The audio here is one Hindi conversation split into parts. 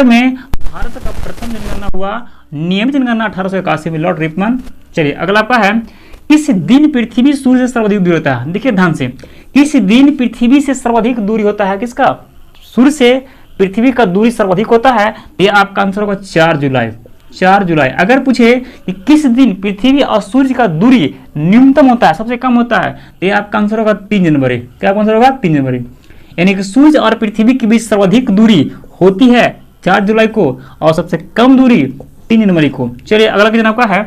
में भारत का प्रथम जनगणना हुआ, नियमित जनगणना 1881 में लॉर्ड रिपमन। चलिए अगला आपका है, किस दिन पृथ्वी सूर्य से सर्वाधिक दूरी होता है? देखिए ध्यान से, किस दिन पृथ्वी से सर्वाधिक दूरी होता है? किसका? सूर्य से पृथ्वी का दूरी सर्वाधिक होता है। ये आपका आंसर होगा 4 जुलाई। 4 जुलाई। अगर पूछे कि किस दिन पृथ्वी और सूर्य का दूरी न्यूनतम होता है, सबसे कम होता है, तो ये आपका आंसर होगा 3 जनवरी। क्या आंसर होगा? 3 जनवरी। यानी कि सूर्य और पृथ्वी के बीच सर्वाधिक दूरी होती है 4 जुलाई को और सबसे कम दूरी 3 जनवरी को। चलिए अगला क्वेश्चन आपका है,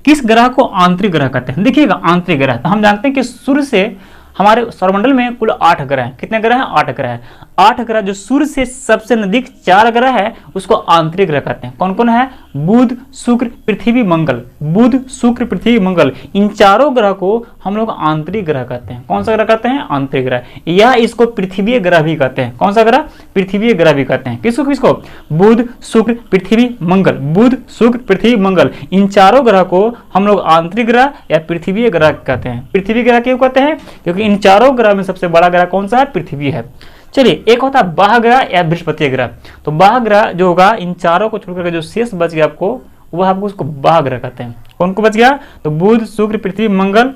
किस ग्रह को आंतरिक ग्रह कहते हैं? देखिएगा आंतरिक ग्रह, तो हम जानते हैं कि सूर्य से हमारे सौरमंडल में कुल 8 ग्रह हैं। कितने ग्रह हैं? 8 ग्रह हैं। 8 ग्रह जो सूर्य से सबसे नजदीक 4 ग्रह है उसको आंतरिक ग्रह कहते हैं। कौन कौन है? बुध, शुक्र, पृथ्वी, मंगल। बुध, शुक्र, पृथ्वी, मंगल, इन चारों ग्रह को हम लोग आंतरिक ग्रह कहते हैं। कौन सा ग्रह कहते हैं? आंतरिक ग्रह। या इसको पृथ्वी ग्रह भी कहते हैं। कौन सा ग्रह? पृथ्वी ग्रह भी कहते हैं। किसको किसको? बुध, शुक्र, पृथ्वी, मंगल। बुध, शुक्र, पृथ्वी, मंगल, इन चारों ग्रह को हम लोग आंतरिक ग्रह या पृथ्वी ग्रह कहते हैं। पृथ्वी ग्रह क्यों कहते हैं? क्योंकि इन चारों ग्रह में सबसे बड़ा ग्रह कौन सा है? पृथ्वी है। चलिए एक होता है बाह्य ग्रह या बृहस्पति ग्रह। तो बाह्य ग्रह जो होगा, इन चारों को छोड़कर जो शेष बच गया आपको, वह आपको उसको बाह्य ग्रह कहते हैं। कौन को बच गया? तो बुध, शुक्र, पृथ्वी, मंगल,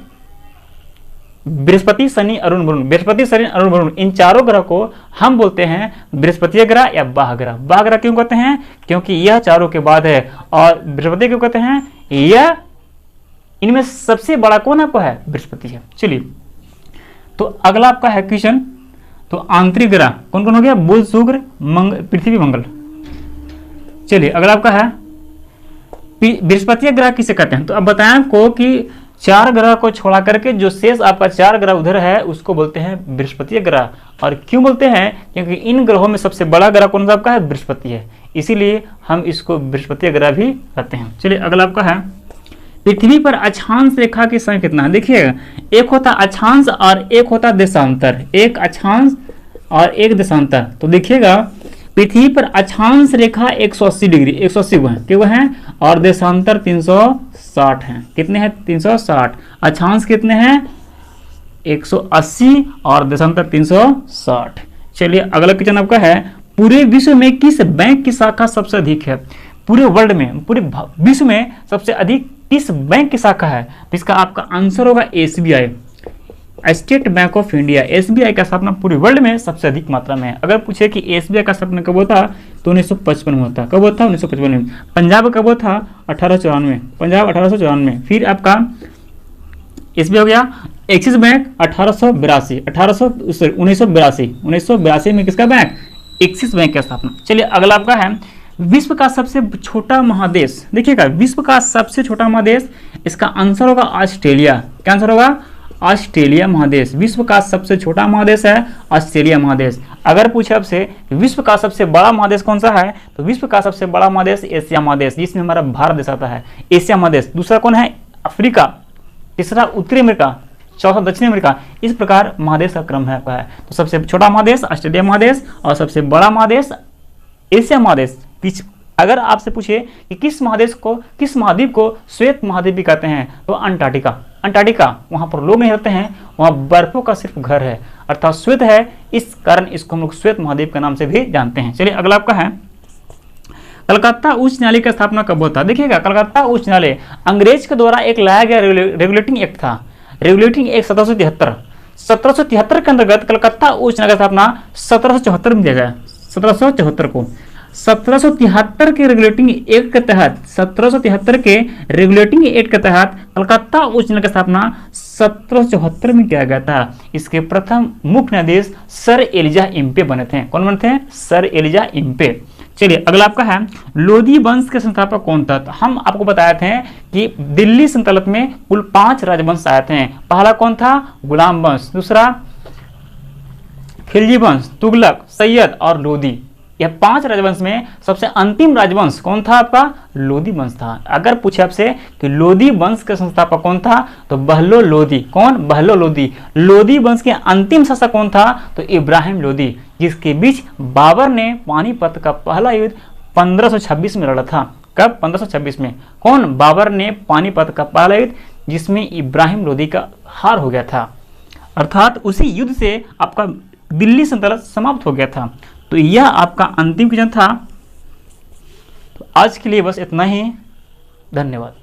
बृहस्पति, शनि, अरुण, वरुण। बृहस्पति, शनि, अरुण, वरुण, इन चारों ग्रह को हम बोलते हैं बृहस्पति ग्रह या बाह्य ग्रह। बाह्य ग्रह क्यों कहते हैं? क्योंकि यह चारों के बाद है। और बृहस्पति क्यों कहते हैं? यह इनमें सबसे बड़ा कौन आपको है? बृहस्पति है। चलिए तो अगला आपका है क्वेश्चन, तो आंतरिक ग्रह कौन कौन हो गया? बुध, शुक्र, पृथ्वी, मंगल। चलिए अगला आपका है बृहस्पति ग्रह किसे कहते हैं? तो अब बताएं आपको कि 4 ग्रह को छोड़ा करके जो शेष आपका 4 ग्रह उधर है उसको बोलते हैं बृहस्पति ग्रह। और क्यों बोलते हैं? क्योंकि इन ग्रहों में सबसे बड़ा ग्रह कौन सा आपका है? बृहस्पति है, इसीलिए हम इसको बृहस्पति ग्रह भी कहते हैं। चलिए अगला आपका है, पृथ्वी पर अक्षांश रेखा की संख्या कितना है? देखिएगा, एक होता अक्षांश और एक होता देशांतर। एक अक्षांश और एक देशांतर। तो देखिएगा पृथ्वी पर अक्षांश रेखा 180 डिग्री, 180 वो है, क्यों है? और देशांतर 360 है। कितने हैं? 360। अक्षांश कितने हैं? 180 और देशांतर 360। चलिए अगला क्वेश्चन आपका है, पूरे विश्व में किस बैंक की शाखा सबसे अधिक है? पूरे वर्ल्ड में, पूरे विश्व में सबसे अधिक किस बैंक की शाखा है? तो इसका आपका आंसर होगा SBI, state bank of India. SBI का स्थापना पूरे वर्ल्ड में सबसे अधिक मात्रा में है। अगर पूछे कि एसबीआई का स्थापना कब होता तो 1955 में होता। कब होता? 1955 में। पंजाब कब होता? 1894। पंजाब 1894। फिर आपका एसबीआई हो गया। एक्सिस बैंक 1882, 1982 में किसका बैंक? एक्सिस बैंक की स्थापना। चलिए अगला आपका है, विश्व का सबसे छोटा महादेश। देखिएगा विश्व का सबसे छोटा महादेश, इसका आंसर होगा ऑस्ट्रेलिया। क्या आंसर होगा? ऑस्ट्रेलिया महादेश विश्व का सबसे छोटा महादेश है, ऑस्ट्रेलिया महादेश। अगर पूछे आपसे विश्व का सबसे बड़ा महादेश कौन सा है, तो विश्व का सबसे बड़ा महादेश एशिया महादेश, जिसमें हमारा भारत देश आता है। एशिया महादेश। दूसरा कौन है? अफ्रीका। तीसरा उत्तरी अमेरिका। चौथा दक्षिण अमेरिका। इस प्रकार महादेश का क्रम है। तो सबसे छोटा महादेश ऑस्ट्रेलिया महादेश और सबसे बड़ा महादेश एशिया महादेश। अगर आपसे पूछे कि किस महाद्वीप को श्वेत महाद्वीप भी कहते हैं, तो अंटार्कटिका। अंटार्कटिका, वहां पर लोग नहीं रहते हैं, वहां बर्फों का सिर्फ घर है, अर्थात श्वेत है, इस कारण इसको हम लोग श्वेत महाद्वीप के नाम से भी जानते हैं। चलिए अगला आपका है, कलकत्ता उच्च न्यायालय की स्थापना कब होता? देखिएगा कलकत्ता उच्च न्यायालय अंग्रेज के द्वारा एक लाया गया रेगुलेटिंग एक्ट था। रेगुलेटिंग एक्ट 1773 के अंतर्गत कलकत्ता उच्च न्यायालय की स्थापना 1774 में किया गया। 1774 को 1773 के रेगुलेटिंग एक्ट के तहत 1773 के रेगुलेटिंग एक्ट के तहत कलकत्ता उच्च न्यायालय की स्थापना 1774 में किया गया था। इसके प्रथम मुख्य न्यायाधीश सर एलिजा इम्पे बने थे। कौन बने थे? Sir Elijah Impey. चलिए अगला आपका है, लोधी वंश के संस्थापक कौन था? तो हम आपको बताए थे कि दिल्ली सल्तनत में कुल 5 राजवंश आए थे। पहला कौन था? गुलाम वंश। दूसरा खिलजी वंश, तुगलक, सैयद और लोधी। यह 5 राजवंश में सबसे अंतिम राजवंश कौन था? आपका लोधी वंश था। अगर पूछे आपसे कि लोधी वंश के संस्थापक कौन था, तो बहलो लोधी। कौन? बहलो लोधी। लोधी वंश के अंतिम शासक कौन था? तो इब्राहिम लोधी, जिसके बीच बाबर ने पानीपत का पहला युद्ध 1526 में लड़ा था। कब? 1526 में। कौन? बाबर ने पानीपत का पहला युद्ध, जिसमें इब्राहिम लोधी का हार हो गया था, अर्थात उसी युद्ध से आपका दिल्ली सल्तनत समाप्त हो गया था। तो यह आपका अंतिम क्वेश्चन था। तो आज के लिए बस इतना ही। धन्यवाद।